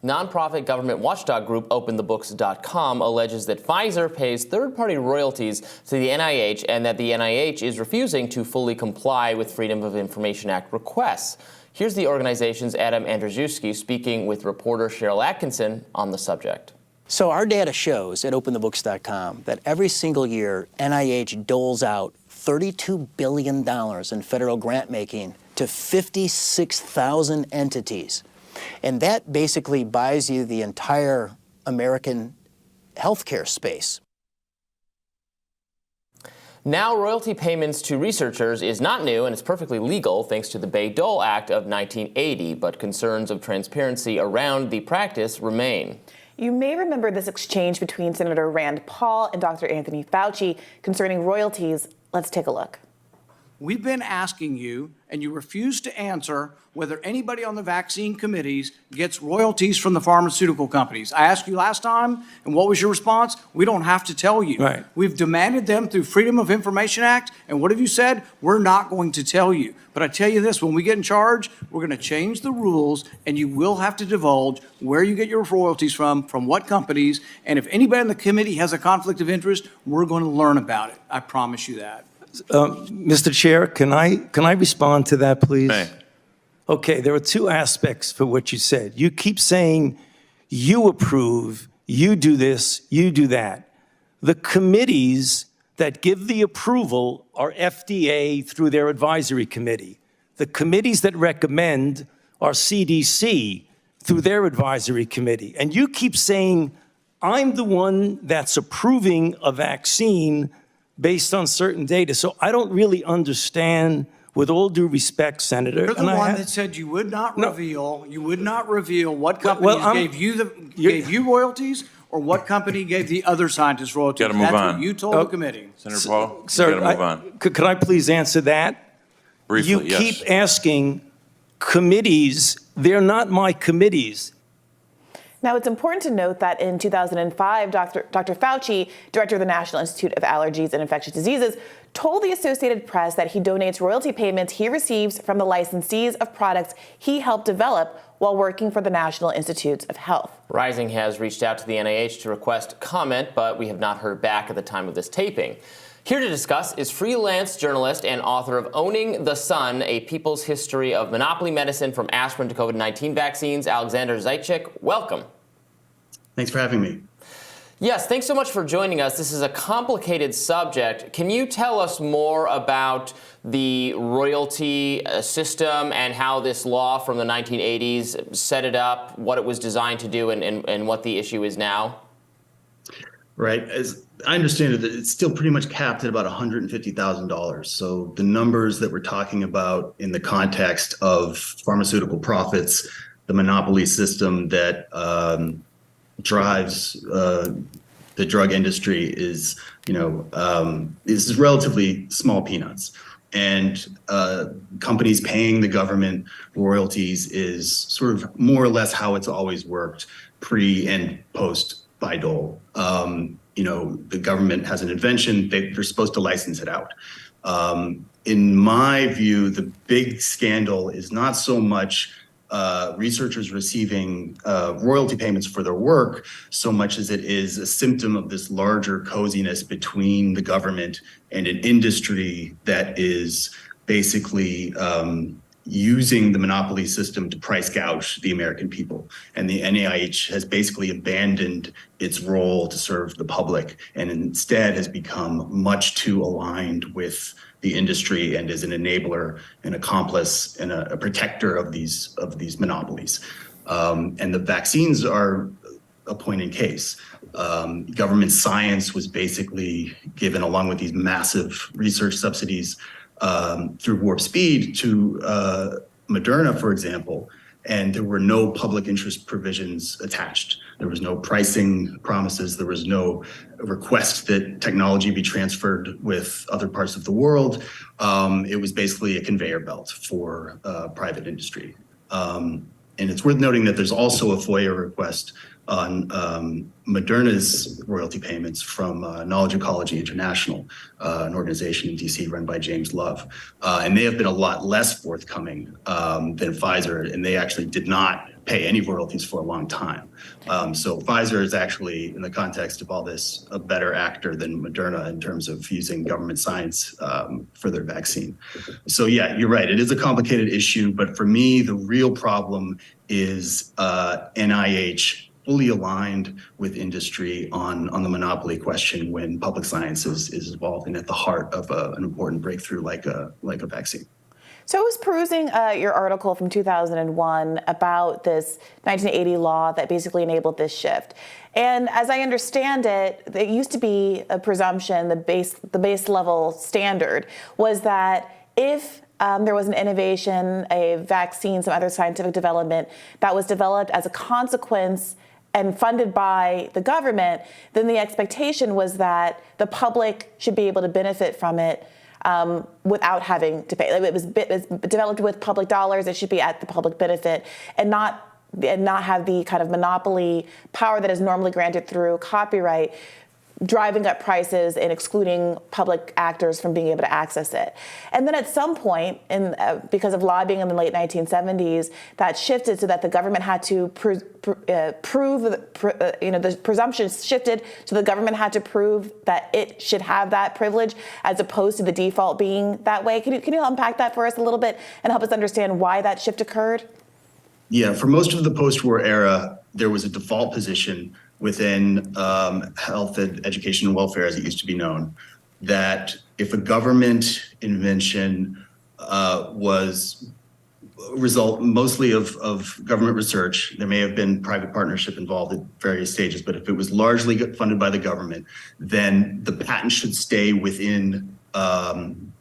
Nonprofit government watchdog group OpenTheBooks.com alleges that Pfizer pays third-party royalties to the NIH and that the NIH is refusing to fully comply with Freedom of Information Act requests. Here's the organization's Adam Andrzejewski speaking with reporter Cheryl Atkinson on the subject. So our data shows at OpenTheBooks.com that every single year NIH doles out $32 billion in federal grant making to 56,000 entities. And that basically buys you the entire American healthcare space. Now, royalty payments to researchers is not new, and it's perfectly legal thanks to the Bayh-Dole Act of 1980, but concerns of transparency around the practice remain. You may remember this exchange between Senator Rand Paul and Dr. Anthony Fauci concerning royalties. Let's take a look. We've been asking you, and you refuse to answer, whether anybody on the vaccine committees gets royalties from the pharmaceutical companies. I asked you last time, and what was your response? We don't have to tell you. Right. We've demanded them through Freedom of Information Act, and what have you said? We're not going to tell you. But I tell you this, when we get in charge, we're going to change the rules, and you will have to divulge where you get your royalties from what companies, and if anybody in the committee has a conflict of interest, we're going to learn about it. I promise you that. Mr. Chair, can I respond to that, please? May. Okay, there are two aspects for what you said. You keep saying you approve, you do this, you do that. The committees that give the approval are FDA through their advisory committee. The committees that recommend are CDC through their advisory committee. And you keep saying, I'm the one that's approving a vaccine based on certain data. So I don't really understand, with all due respect, Senator. You're the one that said you would not reveal what companies gave you royalties or what company gave the other scientists royalties. Gotta move That's on. what you told the committee. Senator Paul, Sir, you gotta move on. Could I please answer that? Briefly, You yes. keep asking committees. They're not my committees. Now, it's important to note that in 2005, Dr. Fauci, director of the National Institute of Allergies and Infectious Diseases, told the Associated Press that he donates royalty payments he receives from the licensees of products he helped develop while working for the National Institutes of Health. Rising has reached out to the NIH to request comment, but we have not heard back at the time of this taping. Here to discuss is freelance journalist and author of Owning the Sun, A People's History of Monopoly Medicine from Aspirin to COVID-19 Vaccines, Alexander Zaitchik. Welcome. Thanks for having me. Yes, thanks so much for joining us. This is a complicated subject. Can you tell us more about the royalty system and how this law from the 1980s set it up, what it was designed to do, and what the issue is now? Right. As I understand it, it's still pretty much capped at about $150,000. So the numbers that we're talking about in the context of pharmaceutical profits, the monopoly system that drives the drug industry is relatively small peanuts. And companies paying the government royalties is sort of more or less how it's always worked pre and post Bayh-Dole. The government has an invention, they're supposed to license it out. In my view, the big scandal is not so much researchers receiving royalty payments for their work, so much as it is a symptom of this larger coziness between the government and an industry that is basically using the monopoly system to price gouge the American people. And the NIH has basically abandoned its role to serve the public and instead has become much too aligned with the industry and is an enabler, an accomplice, and a protector of these monopolies. And the vaccines are a point in case. Government science was basically given, along with these massive research subsidies, through warp speed to Moderna, for example, and there were no public interest provisions attached. There was no pricing promises. There was no request that technology be transferred with other parts of the world. It was basically a conveyor belt for private industry. And it's worth noting that there's also a FOIA request on Moderna's royalty payments from Knowledge Ecology International, an organization in DC run by James Love. And they have been a lot less forthcoming than Pfizer, and they actually did not pay any royalties for a long time. So Pfizer is actually, in the context of all this, a better actor than Moderna in terms of using government science for their vaccine. So yeah, you're right. It is a complicated issue, but for me, the real problem is NIH fully aligned with industry on the monopoly question when public science is involved and at the heart of an important breakthrough like a vaccine. So I was perusing your article from 2001 about this 1980 law that basically enabled this shift. And as I understand it, there used to be a presumption, the base level standard was that if there was an innovation, a vaccine, some other scientific development that was developed as a consequence and funded by the government, then the expectation was that the public should be able to benefit from it without having to pay. It was developed with public dollars. It should be at the public benefit and not have the kind of monopoly power that is normally granted through copyright, driving up prices and excluding public actors from being able to access it. And then at some point, because of lobbying in the late 1970s, that shifted so that the government had to the presumption shifted so the government had to prove that it should have that privilege as opposed to the default being that way. Can you unpack that for us a little bit and help us understand why that shift occurred? Yeah, for most of the post-war era, there was a default position within health, education, and welfare, as it used to be known, that if a government invention was a result mostly of government research, there may have been private partnership involved at various stages, but if it was largely funded by the government, then the patent should stay within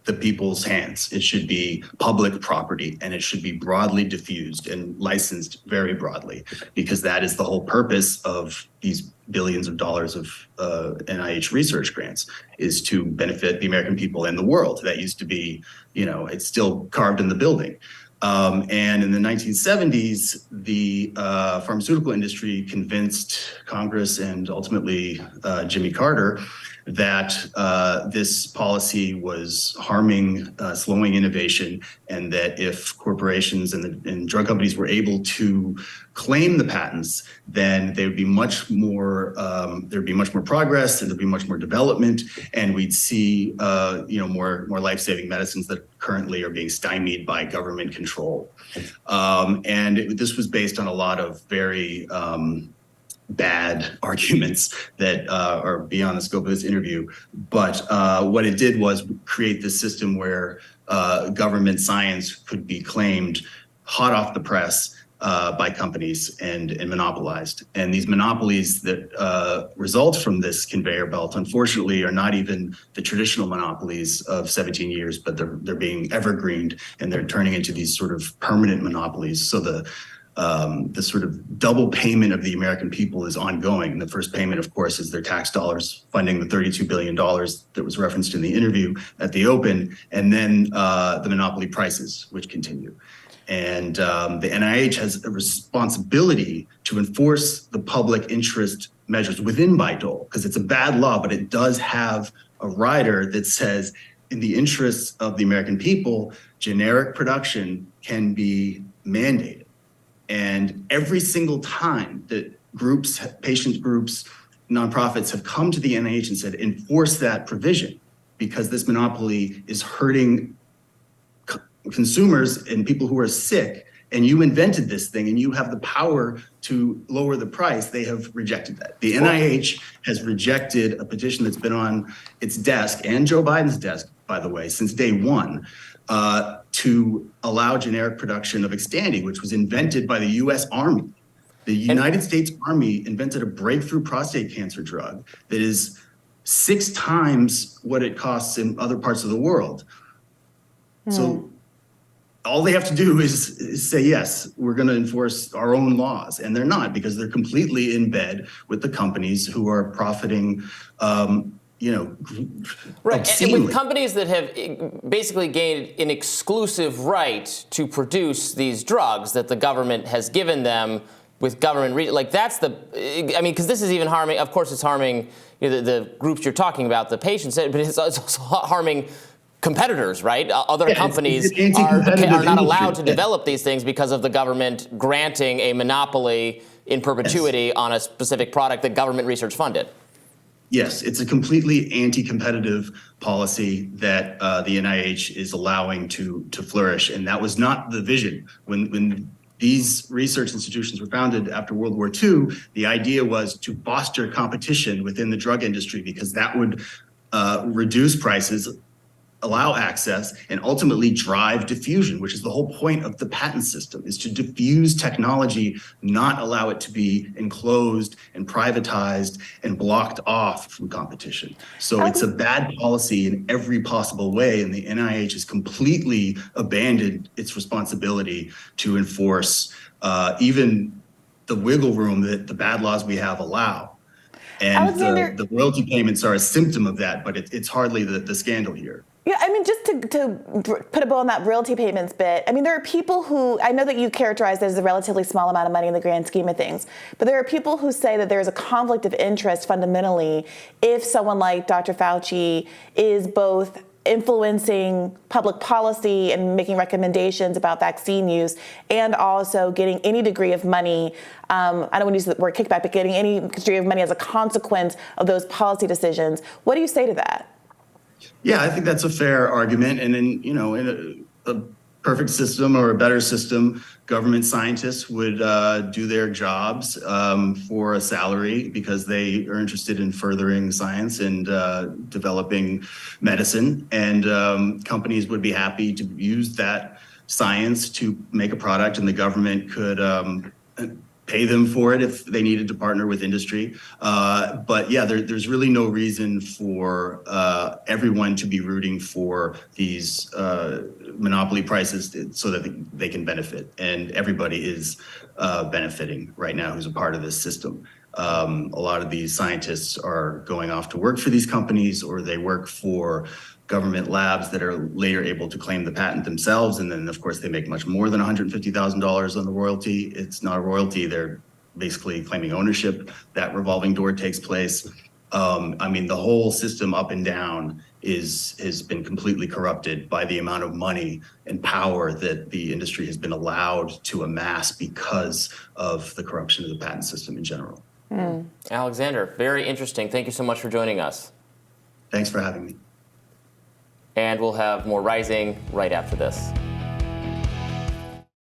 the people's hands. It should be public property, and it should be broadly diffused and licensed very broadly, because that is the whole purpose of these billions of dollars of NIH research grants, is to benefit the American people and the world. That used to be, it's still carved in the building. And in the 1970s, the pharmaceutical industry convinced Congress and ultimately Jimmy Carter that this policy was harming, slowing innovation, and that if corporations and drug companies were able to claim the patents, then there would be much more progress, and there'd be much more development, and we'd see more life-saving medicines that currently are being stymied by government control. This was based on a lot of very bad arguments that are beyond the scope of this interview. But what it did was create this system where government science could be claimed hot off the press by companies and monopolized. And these monopolies that result from this conveyor belt, unfortunately, are not even the traditional monopolies of 17 years, but they're being evergreened, and they're turning into these sort of permanent monopolies. So the sort of double payment of the American people is ongoing. The first payment, of course, is their tax dollars funding the $32 billion that was referenced in the interview at the Open, and then the monopoly prices, which continue. And the NIH has a responsibility to enforce the public interest measures within Bayh-Dole, because it's a bad law, but it does have a rider that says, in the interests of the American people, generic production can be mandated. And every single time that groups, patient groups, nonprofits have come to the NIH and said, enforce that provision, because this monopoly is hurting consumers and people who are sick, and you invented this thing and you have the power to lower the price, they have rejected that. The NIH has rejected a petition that's been on its desk, and Joe Biden's desk, by the way, since day one, to allow generic production of Xtandi, which was invented by the U.S. Army. The United States Army invented a breakthrough prostate cancer drug that is 6 times what it costs in other parts of the world. So all they have to do is say, yes, we're going to enforce our own laws. And they're not, because they're completely in bed with the companies who are profiting, right. And with companies that have basically gained an exclusive right to produce these drugs that the government has given them with government, because this is even harming, of course it's harming the groups you're talking about, the patients, but it's also harming competitors, right? Other Yeah, companies it's anti-competitive are not allowed industry. to develop these things because of the government granting a monopoly in perpetuity on a specific product that government research funded. Yes, it's a completely anti-competitive policy that the NIH is allowing to flourish, and that was not the vision when these research institutions were founded after World War II. The idea was to foster competition within the drug industry because that would reduce prices, allow access, and ultimately drive diffusion, which is the whole point of the patent system, is to diffuse technology, not allow it to be enclosed and privatized and blocked off from competition. So it's a bad policy in every possible way, and the NIH has completely abandoned its responsibility to enforce even the wiggle room that the bad laws we have allow. And Alexander, the royalty payments are a symptom of that, but it's hardly the scandal here. yeah, I mean, just to put a bow on that royalty payments bit, I mean, there are people who, I know that you characterize it as a relatively small amount of money in the grand scheme of things, but there are people who say that there's a conflict of interest fundamentally if someone like Dr. Fauci is both influencing public policy and making recommendations about vaccine use and also getting any degree of money, I don't want to use the word kickback, but getting any degree of money as a consequence of those policy decisions. What do you say to that? Yeah, I think that's a fair argument. And in a perfect system or a better system, government scientists would do their jobs for a salary because they are interested in furthering science and developing medicine. And companies would be happy to use that science to make a product, and the government could pay them for it if they needed to partner with industry. But yeah, there's really no reason for everyone to be rooting for these monopoly prices so that they can benefit. And everybody is benefiting right now who's a part of this system. A lot of these scientists are going off to work for these companies, or they work for government labs that are later able to claim the patent themselves. And then, of course, they make much more than $150,000 on the royalty. It's not a royalty. They're basically claiming ownership. That revolving door takes place. I mean, the whole system up and down has been completely corrupted by the amount of money and power that the industry has been allowed to amass because of the corruption of the patent system in general. Alexander, very interesting. Thank you so much for joining us. Thanks for having me. And we'll have more Rising right after this.